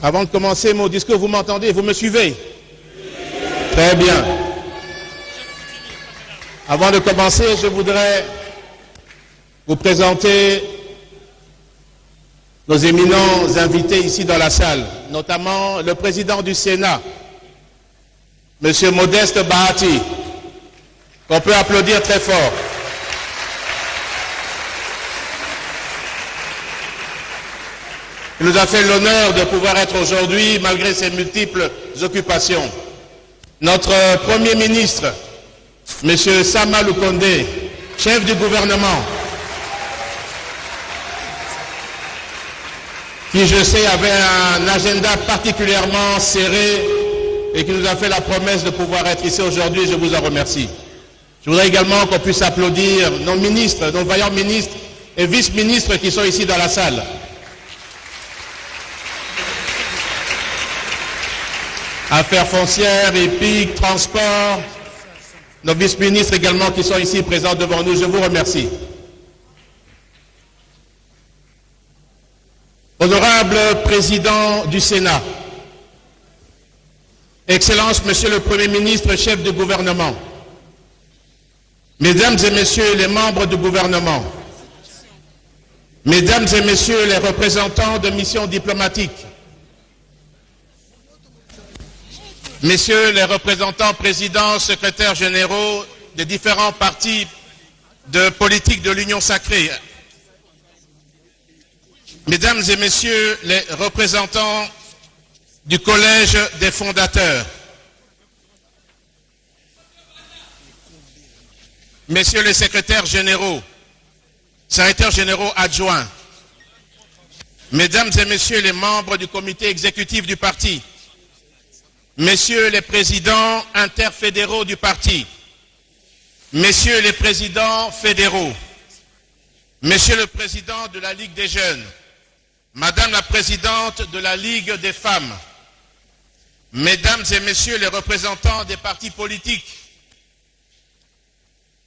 Avant de commencer mon discours, vous m'entendez? Vous me suivez? Très bien. Avant de commencer, je voudrais vous présenter nos éminents invités ici dans la salle, notamment le président du Sénat, M. Modeste Bahati, qu'on peut applaudir très fort. Il nous a fait l'honneur de pouvoir être aujourd'hui, malgré ses multiples occupations. Notre Premier ministre, M. Sama Lukonde, chef du gouvernement, qui, je sais, avait un agenda particulièrement serré et qui nous a fait la promesse de pouvoir être ici aujourd'hui. Je vous en remercie. Je voudrais également qu'on puisse applaudir nos ministres, nos vaillants ministres et vice-ministres qui sont ici dans la salle. Affaires foncières, épiques, transports, nos vice-ministres également qui sont ici présents devant nous, je vous remercie. Honorable Président du Sénat, Excellence Monsieur le Premier ministre, chef du gouvernement, Mesdames et Messieurs les membres du gouvernement, Mesdames et Messieurs les représentants de missions diplomatiques, Messieurs les représentants, présidents, secrétaires généraux des différents partis de politique de l'Union sacrée, Mesdames et Messieurs les représentants du Collège des fondateurs, Messieurs les secrétaires généraux adjoints, Mesdames et Messieurs les membres du comité exécutif du parti, Messieurs les présidents interfédéraux du parti, Messieurs les présidents fédéraux, Monsieur le président de la Ligue des jeunes, Madame la présidente de la Ligue des femmes, Mesdames et Messieurs les représentants des partis politiques,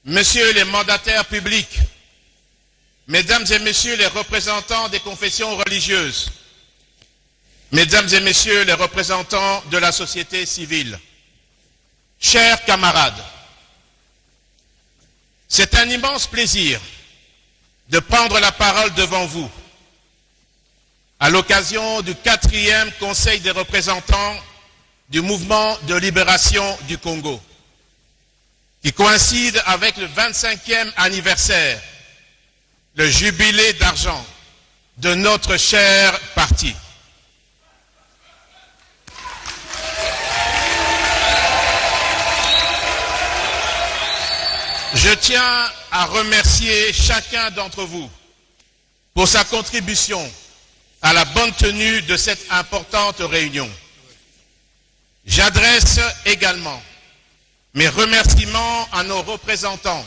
Messieurs les mandataires publics, Mesdames et Messieurs les représentants des confessions religieuses, Mesdames et Messieurs les représentants de la société civile, chers camarades, c'est un immense plaisir de prendre la parole devant vous à l'occasion du 4e Conseil des représentants du mouvement de libération du Congo, qui coïncide avec le 25e anniversaire, le jubilé d'argent de notre cher parti. Je tiens à remercier chacun d'entre vous pour sa contribution à la bonne tenue de cette importante réunion. J'adresse également mes remerciements à nos représentants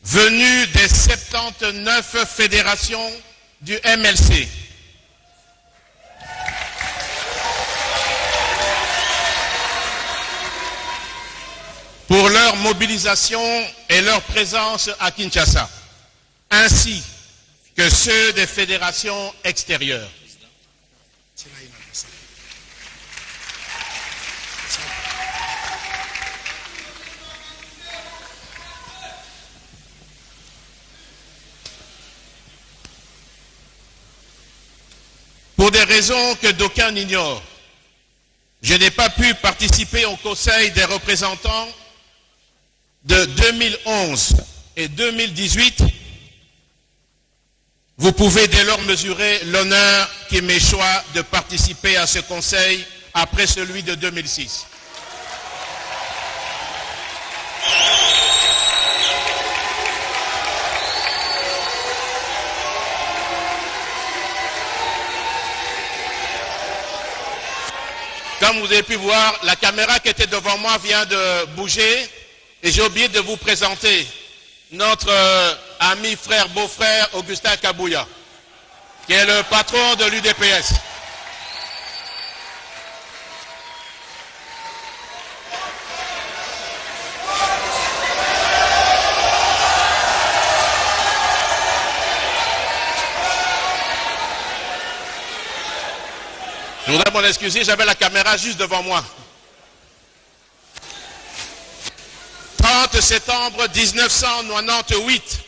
venus des 79 fédérations du MLC, pour leur mobilisation et leur présence à Kinshasa, ainsi que ceux des fédérations extérieures. Pour des raisons que d'aucuns ignorent, je n'ai pas pu participer au Conseil des représentants de 2011 et 2018. Vous pouvez dès lors mesurer l'honneur qui m'échoit de participer à ce conseil après celui de 2006. Comme vous avez pu voir, la caméra qui était devant moi vient de bouger et j'ai oublié de vous présenter notre ami, frère, beau-frère Augustin Kabouya, qui est le patron de l'UDPS. voudrais m'en excuser, j'avais la caméra juste devant moi. 30 septembre 1998,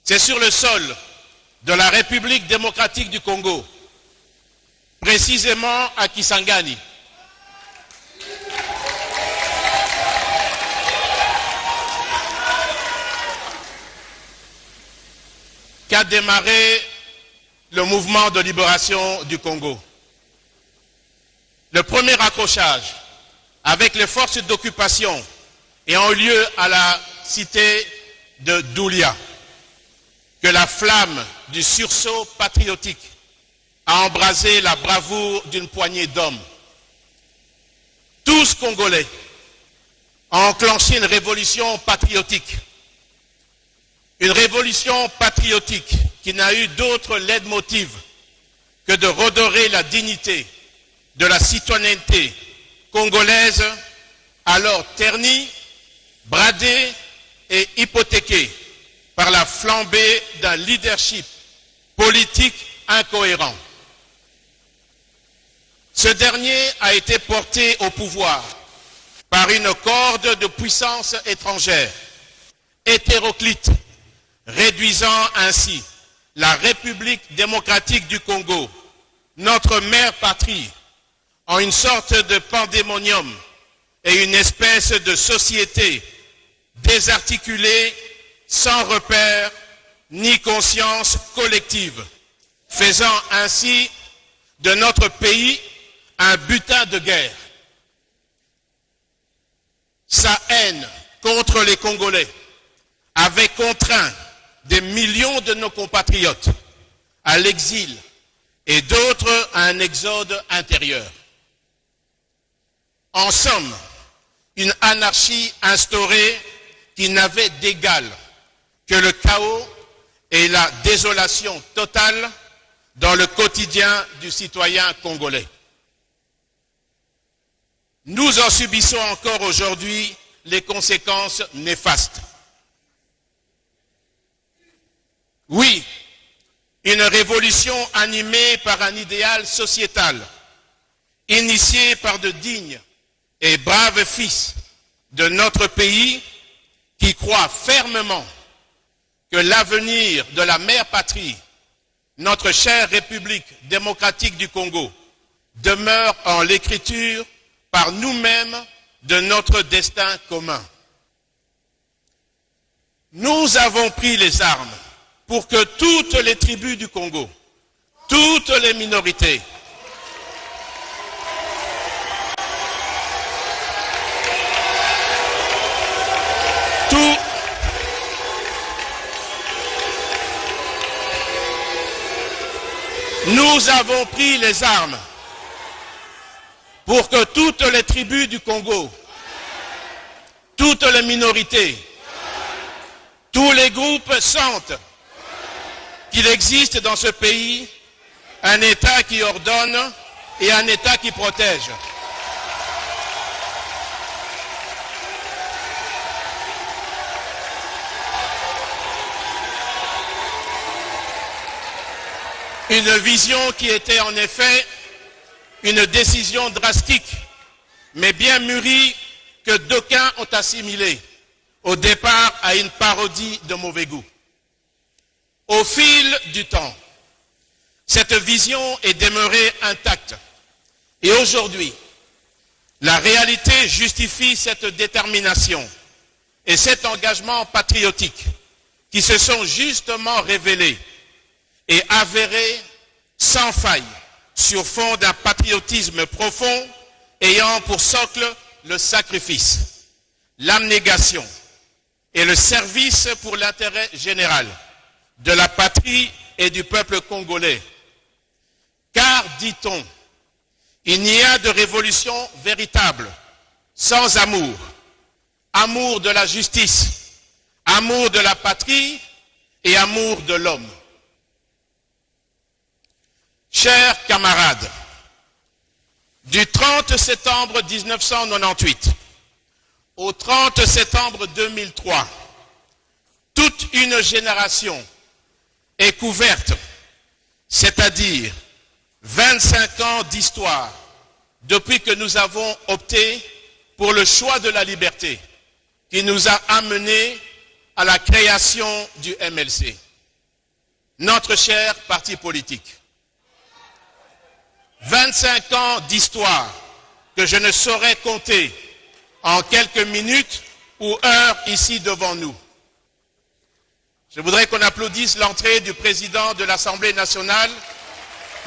c'est sur le sol de la République démocratique du Congo, précisément à Kisangani, qu'a démarré le mouvement de libération du Congo. Le premier accrochage avec les forces d'occupation ayant eu lieu à la cité de Doulia, que la flamme du sursaut patriotique a embrasé la bravoure d'une poignée d'hommes. Tous Congolais ont enclenché une révolution patriotique. Une révolution patriotique qui n'a eu d'autre leitmotiv que de redorer la dignité de la citoyenneté congolaise, alors ternie, bradée et hypothéquée par la flambée d'un leadership politique incohérent. Ce dernier a été porté au pouvoir par une corde de puissance étrangère, hétéroclite, réduisant ainsi la République démocratique du Congo, notre mère patrie, en une sorte de pandémonium et une espèce de société désarticulée, sans repère ni conscience collective, faisant ainsi de notre pays un butin de guerre. Sa haine contre les Congolais avait contraint des millions de nos compatriotes à l'exil et d'autres à un exode intérieur. En somme, une anarchie instaurée qui n'avait d'égal que le chaos et la désolation totale dans le quotidien du citoyen congolais. Nous en subissons encore aujourd'hui les conséquences néfastes. Oui, une révolution animée par un idéal sociétal, initiée par de dignes et braves fils de notre pays qui croient fermement que l'avenir de la mère patrie, notre chère République démocratique du Congo, demeure en l'écriture par nous-mêmes de notre destin commun. Nous avons pris les armes pour que toutes les tribus du Congo, toutes les minorités, nous avons pris les armes pour que toutes les tribus du Congo, toutes les minorités, tous les groupes sentent qu'il existe dans ce pays un État qui ordonne et un État qui protège. Une vision qui était en effet une décision drastique, mais bien mûrie, que d'aucuns ont assimilée au départ à une parodie de mauvais goût. Au fil du temps, cette vision est demeurée intacte. Et aujourd'hui, la réalité justifie cette détermination et cet engagement patriotique qui se sont justement révélés et avérés sans faille sur fond d'un patriotisme profond ayant pour socle le sacrifice, l'abnégation et le service pour l'intérêt général de la patrie et du peuple congolais. Car, dit-on, il n'y a de révolution véritable sans amour, amour de la justice, amour de la patrie et amour de l'homme. Chers camarades, du 30 septembre 1998 au 30 septembre 2003, toute une génération est couverte, c'est-à-dire 25 ans d'histoire depuis que nous avons opté pour le choix de la liberté qui nous a amenés à la création du MLC, notre cher parti politique. 25 ans d'histoire que je ne saurais compter en quelques minutes ou heures ici devant nous. Je voudrais qu'on applaudisse l'entrée du président de l'Assemblée nationale,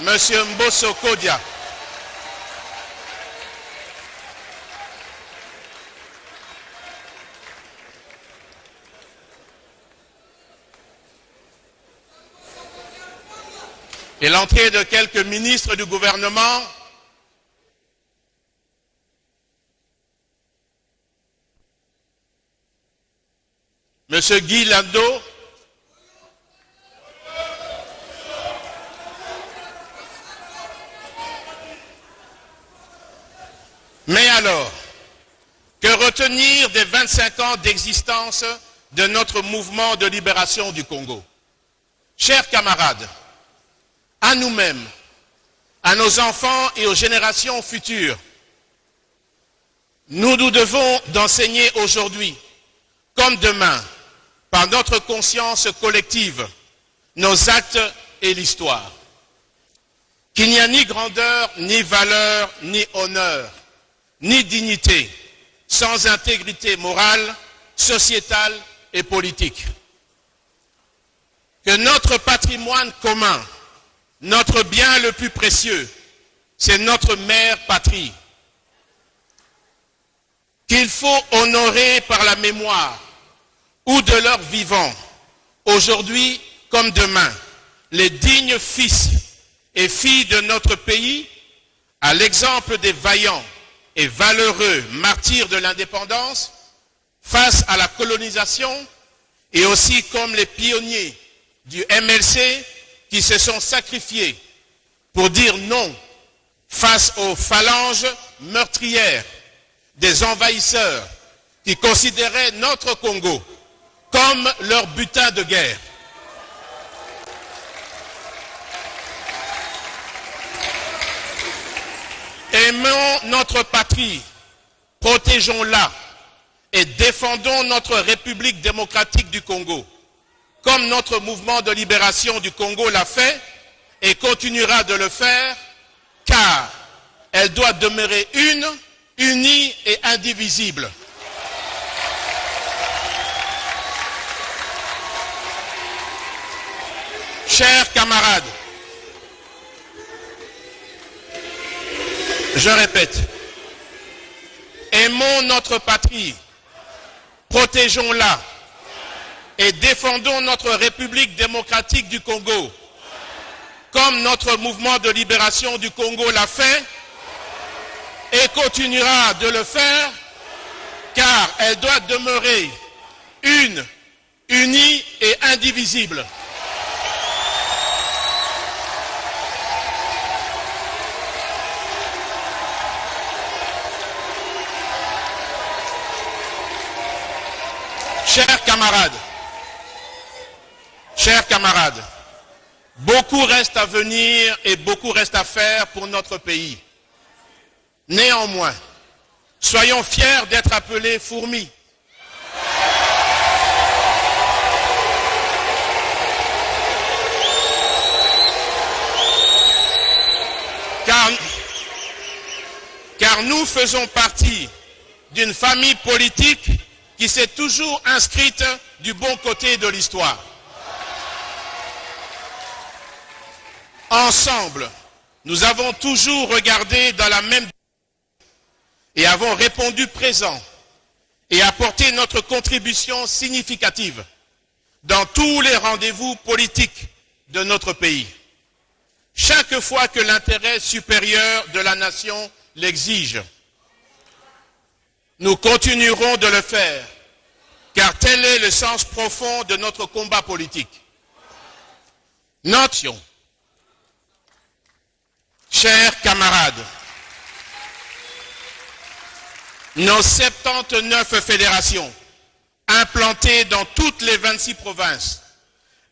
M. Mbosso Kodia. Et l'entrée de quelques ministres du gouvernement, M. Guy Lando, mais alors, que retenir des 25 ans d'existence de notre mouvement de libération du Congo? Chers camarades, à nous-mêmes, à nos enfants et aux générations futures, nous nous devons d'enseigner aujourd'hui, comme demain, par notre conscience collective, nos actes et l'histoire, qu'il n'y a ni grandeur, ni valeur, ni honneur, ni dignité, sans intégrité morale, sociétale et politique. Que notre patrimoine commun, notre bien le plus précieux, c'est notre mère patrie, qu'il faut honorer par la mémoire ou de leurs vivants, aujourd'hui comme demain, les dignes fils et filles de notre pays, à l'exemple des vaillants et valeureux martyrs de l'indépendance face à la colonisation, et aussi comme les pionniers du MLC qui se sont sacrifiés pour dire non face aux phalanges meurtrières des envahisseurs qui considéraient notre Congo comme leur butin de guerre. Aimons notre patrie, protégeons-la et défendons notre République démocratique du Congo, comme notre mouvement de libération du Congo l'a fait et continuera de le faire, car elle doit demeurer une, unie et indivisible. Chers camarades, je répète, aimons notre patrie, protégeons-la et défendons notre République démocratique du Congo, comme notre mouvement de libération du Congo l'a fait et continuera de le faire, car elle doit demeurer une, unie et indivisible. Chers camarades, beaucoup reste à venir et beaucoup reste à faire pour notre pays. Néanmoins, soyons fiers d'être appelés fourmis. Car nous faisons partie d'une famille politique qui s'est toujours inscrite du bon côté de l'histoire. Ensemble, nous avons toujours regardé dans la même et avons répondu présent et apporté notre contribution significative dans tous les rendez-vous politiques de notre pays. Chaque fois que l'intérêt supérieur de la nation l'exige, nous continuerons de le faire, car tel est le sens profond de notre combat politique. Nation. Chers camarades, nos 79 fédérations implantées dans toutes les 26 provinces,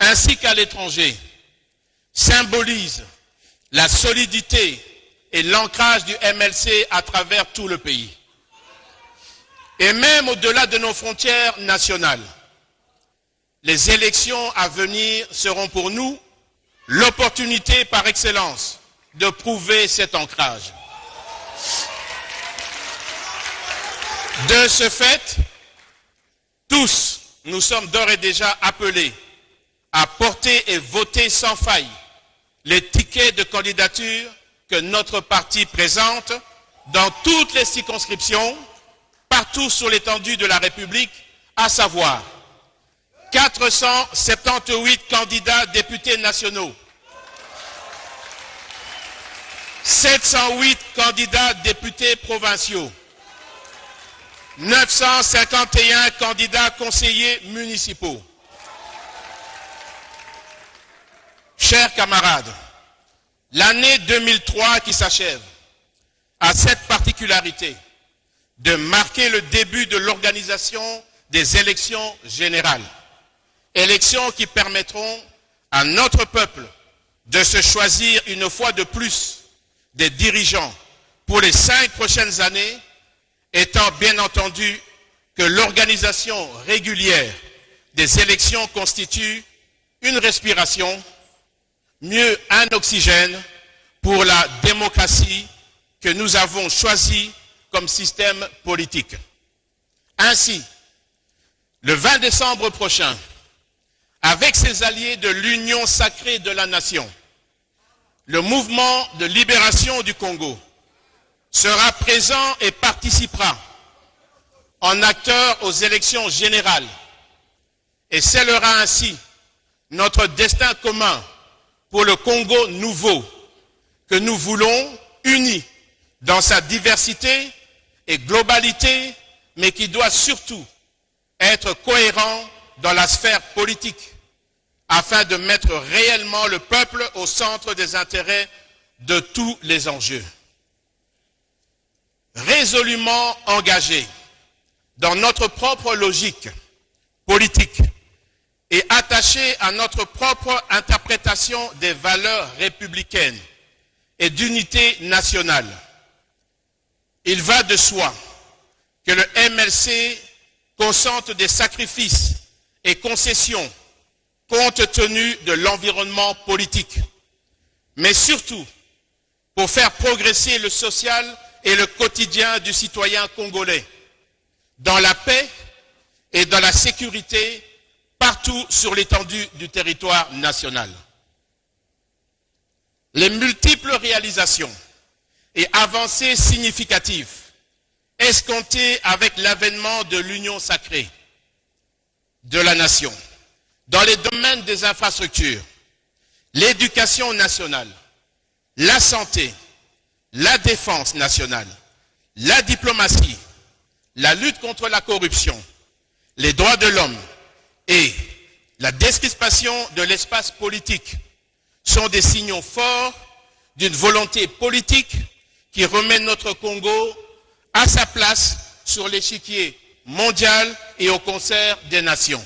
ainsi qu'à l'étranger, symbolisent la solidité et l'ancrage du MLC à travers tout le pays. Et même au-delà de nos frontières nationales, les élections à venir seront pour nous l'opportunité par excellence de prouver cet ancrage. De ce fait, tous, nous sommes d'ores et déjà appelés à porter et voter sans faille les tickets de candidature que notre parti présente dans toutes les circonscriptions, partout sur l'étendue de la République, à savoir 478 candidats députés nationaux, 708 candidats députés provinciaux, 951 candidats conseillers municipaux. Chers camarades, l'année 2003 qui s'achève a cette particularité de marquer le début de l'organisation des élections générales. Élections qui permettront à notre peuple de se choisir une fois de plus des dirigeants pour les 5 prochaines années, étant bien entendu que l'organisation régulière des élections constitue une respiration, mieux un oxygène pour la démocratie que nous avons choisie comme système politique. Ainsi, le 20 décembre prochain, avec ses alliés de l'Union sacrée de la nation, le mouvement de libération du Congo sera présent et participera en acteur aux élections générales et scellera ainsi notre destin commun pour le Congo nouveau que nous voulons uni dans sa diversité et globalité, mais qui doit surtout être cohérent dans la sphère politique afin de mettre réellement le peuple au centre des intérêts de tous les enjeux. Résolument engagés dans notre propre logique politique et attachés à notre propre interprétation des valeurs républicaines et d'unité nationale, il va de soi que le MLC consente des sacrifices et concessions compte tenu de l'environnement politique, mais surtout pour faire progresser le social et le quotidien du citoyen congolais, dans la paix et dans la sécurité partout sur l'étendue du territoire national. Les multiples réalisations et avancées significatives escomptées avec l'avènement de l'union sacrée de la nation dans les domaines des infrastructures, l'éducation nationale, la santé, la défense nationale, la diplomatie, la lutte contre la corruption, les droits de l'homme et la décrispation de l'espace politique sont des signaux forts d'une volonté politique qui remet notre Congo à sa place sur l'échiquier mondial et au concert des nations.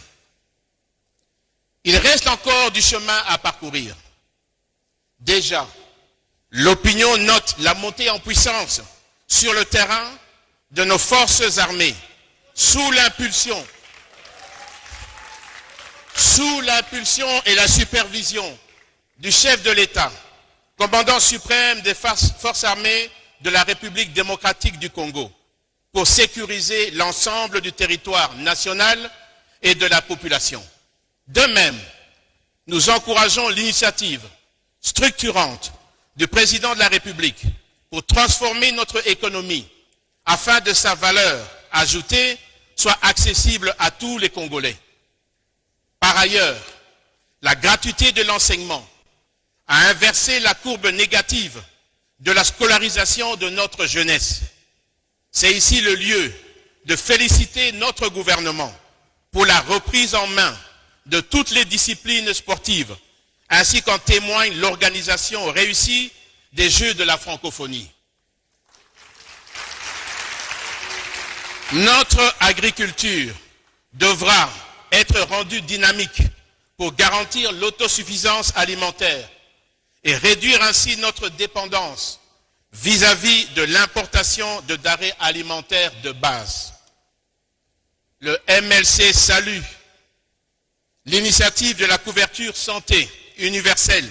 Il reste encore du chemin à parcourir. Déjà, l'opinion note la montée en puissance sur le terrain de nos forces armées sous l'impulsion et la supervision du chef de l'État, commandant suprême des forces armées de la République démocratique du Congo, pour sécuriser l'ensemble du territoire national et de la population. De même, nous encourageons l'initiative structurante du président de la République pour transformer notre économie afin que sa valeur ajoutée soit accessible à tous les Congolais. Par ailleurs, la gratuité de l'enseignement a inversé la courbe négative de la scolarisation de notre jeunesse. C'est ici le lieu de féliciter notre gouvernement pour la reprise en main de toutes les disciplines sportives, ainsi qu'en témoigne l'organisation réussie des Jeux de la francophonie. Notre agriculture devra être rendue dynamique pour garantir l'autosuffisance alimentaire et réduire ainsi notre dépendance vis-à-vis de l'importation de denrées alimentaires de base. Le MLC salue l'initiative de la couverture santé universelle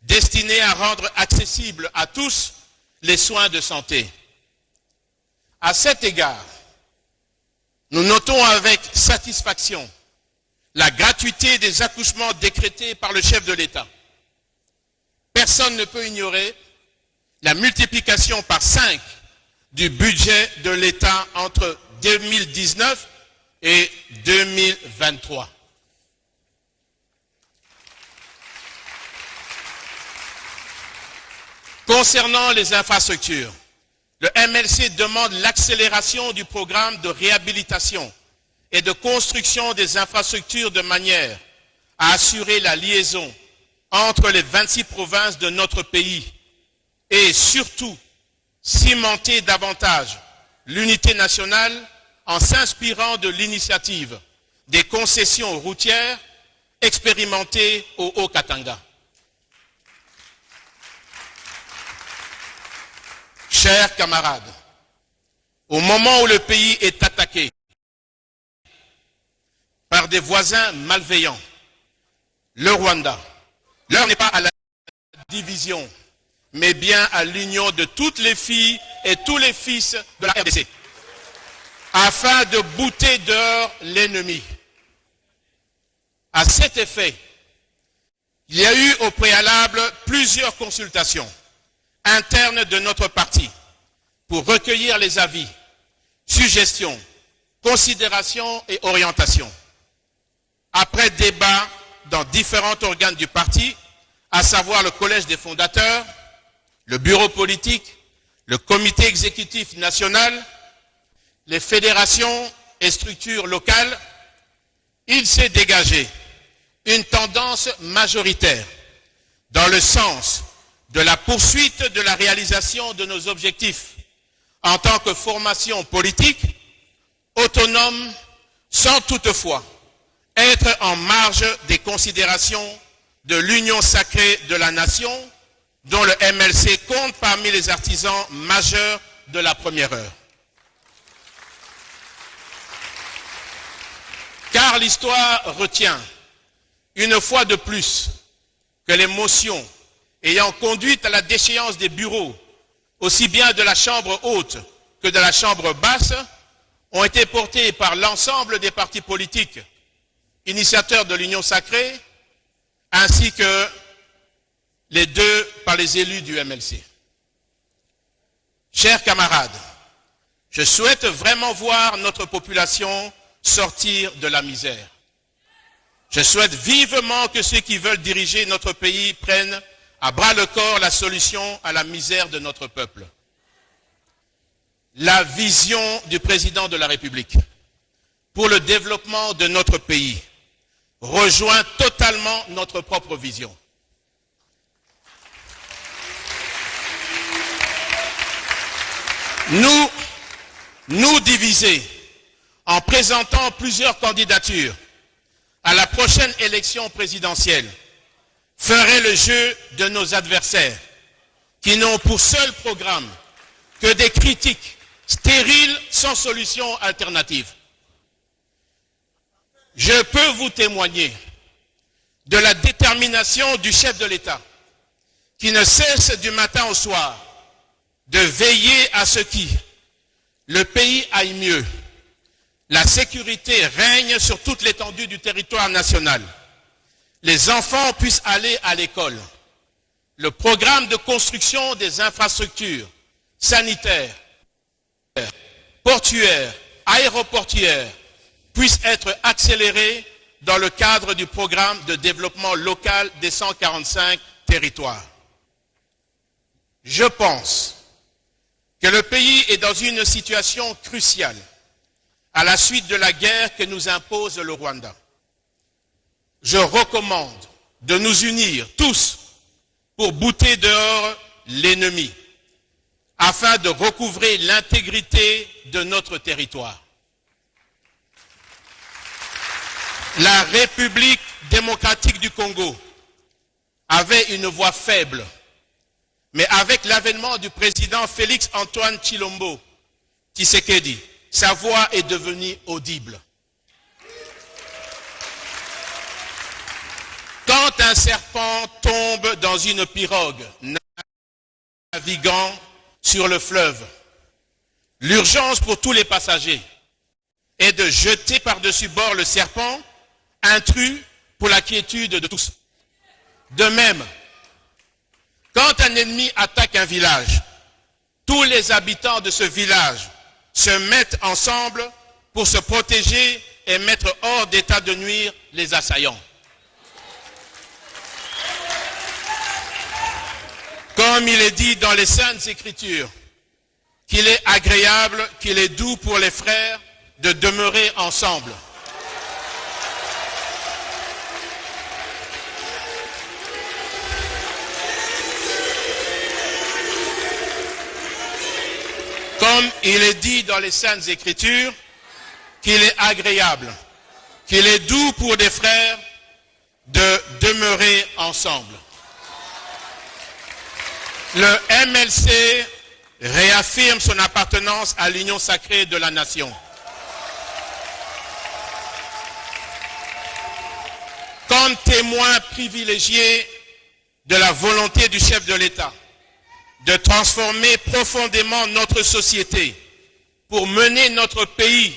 destinée à rendre accessibles à tous les soins de santé. À cet égard, nous notons avec satisfaction la gratuité des accouchements décrétés par le chef de l'État. Personne ne peut ignorer la multiplication par 5 du budget de l'État entre 2019 et 2023. Concernant les infrastructures, le MLC demande l'accélération du programme de réhabilitation et de construction des infrastructures de manière à assurer la liaison entre les 26 provinces de notre pays et surtout cimenter davantage l'unité nationale en s'inspirant de l'initiative des concessions routières expérimentées au Haut-Katanga. Chers camarades, au moment où le pays est attaqué par des voisins malveillants, le Rwanda, l'heure n'est pas à la division, mais bien à l'union de toutes les filles et tous les fils de la RDC, afin de bouter dehors l'ennemi. À cet effet, il y a eu au préalable plusieurs consultations internes de notre parti pour recueillir les avis, suggestions, considérations et orientations. Après débat dans différents organes du parti, à savoir le collège des fondateurs, le bureau politique, le comité exécutif national, les fédérations et structures locales, il s'est dégagé une tendance majoritaire dans le sens de la poursuite de la réalisation de nos objectifs en tant que formation politique autonome, sans toutefois être en marge des considérations de l'union sacrée de la nation, dont le MLC compte parmi les artisans majeurs de la première heure. Car l'histoire retient, une fois de plus, que les motions ayant conduit à la déchéance des bureaux, aussi bien de la Chambre haute que de la Chambre basse, ont été portées par l'ensemble des partis politiques, initiateurs de l'Union sacrée, ainsi que les deux par les élus du MLC. Chers camarades, je souhaite vraiment voir notre population sortir de la misère. Je souhaite vivement que ceux qui veulent diriger notre pays prennent à bras le corps la solution à la misère de notre peuple. La vision du président de la République pour le développement de notre pays rejoint totalement notre propre vision. Nous diviser en présentant plusieurs candidatures à la prochaine élection présidentielle ferait le jeu de nos adversaires qui n'ont pour seul programme que des critiques stériles sans solution alternative. Je peux vous témoigner de la détermination du chef de l'État qui ne cesse du matin au soir de veiller à ce que le pays aille mieux, la sécurité règne sur toute l'étendue du territoire national, les enfants puissent aller à l'école, le programme de construction des infrastructures sanitaires, portuaires, aéroportuaires puisse être accéléré dans le cadre du programme de développement local des 145 territoires. Je pense que le pays est dans une situation cruciale à la suite de la guerre que nous impose le Rwanda. Je recommande de nous unir tous pour bouter dehors l'ennemi afin de recouvrer l'intégrité de notre territoire. La République démocratique du Congo avait une voix faible. Mais avec l'avènement du président Félix Antoine Tshilombo Tshisekedi, sa voix est devenue audible. Quand un serpent tombe dans une pirogue naviguant sur le fleuve, l'urgence pour tous les passagers est de jeter par-dessus bord le serpent, intrus pour la quiétude de tous. De même, quand un ennemi attaque un village, tous les habitants de ce village se mettent ensemble pour se protéger et mettre hors d'état de nuire les assaillants. Comme il est dit dans les Saintes Écritures, qu'il est agréable, qu'il est doux pour les frères de demeurer ensemble. Comme il est dit dans les Saintes Écritures, qu'il est agréable, qu'il est doux pour des frères de demeurer ensemble. Le MLC réaffirme son appartenance à l'union sacrée de la nation. Comme témoin privilégié de la volonté du chef de l'État de transformer profondément notre société pour mener notre pays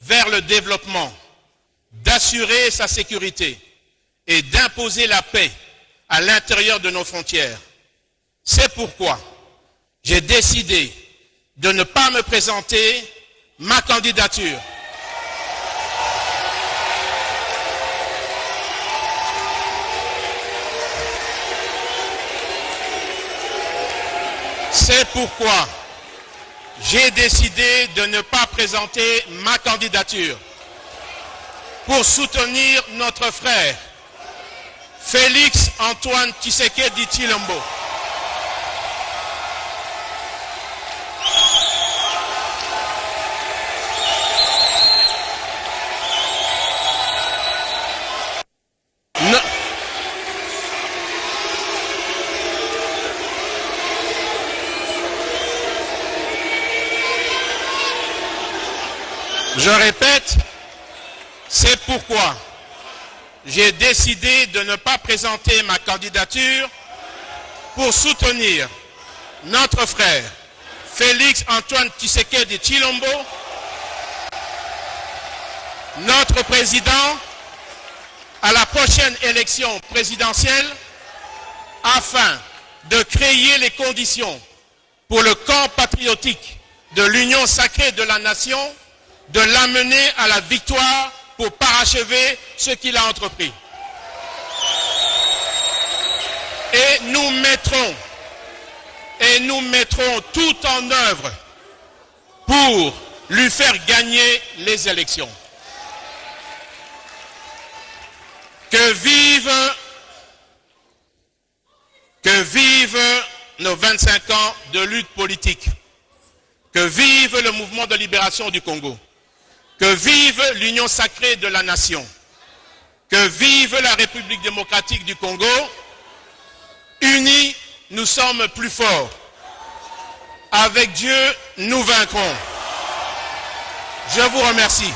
vers le développement, d'assurer sa sécurité et d'imposer la paix à l'intérieur de nos frontières. C'est pourquoi j'ai décidé de ne pas me présenter ma candidature. C'est pourquoi j'ai décidé de ne pas présenter ma candidature pour soutenir notre frère Félix Antoine Tshisekedi Tshilombo. Je répète, c'est pourquoi j'ai décidé de ne pas présenter ma candidature pour soutenir notre frère Félix Antoine Tshisekedi Tshilombo, notre président, à la prochaine élection présidentielle, afin de créer les conditions pour le camp patriotique de l'union sacrée de la nation, de l'amener à la victoire pour parachever ce qu'il a entrepris. Et nous mettrons tout en œuvre pour lui faire gagner les élections. Que vivent nos 25 ans de lutte politique. Que vive le mouvement de libération du Congo. Que vive l'union sacrée de la nation. Que vive la République démocratique du Congo. Unis, nous sommes plus forts. Avec Dieu, nous vaincrons. Je vous remercie.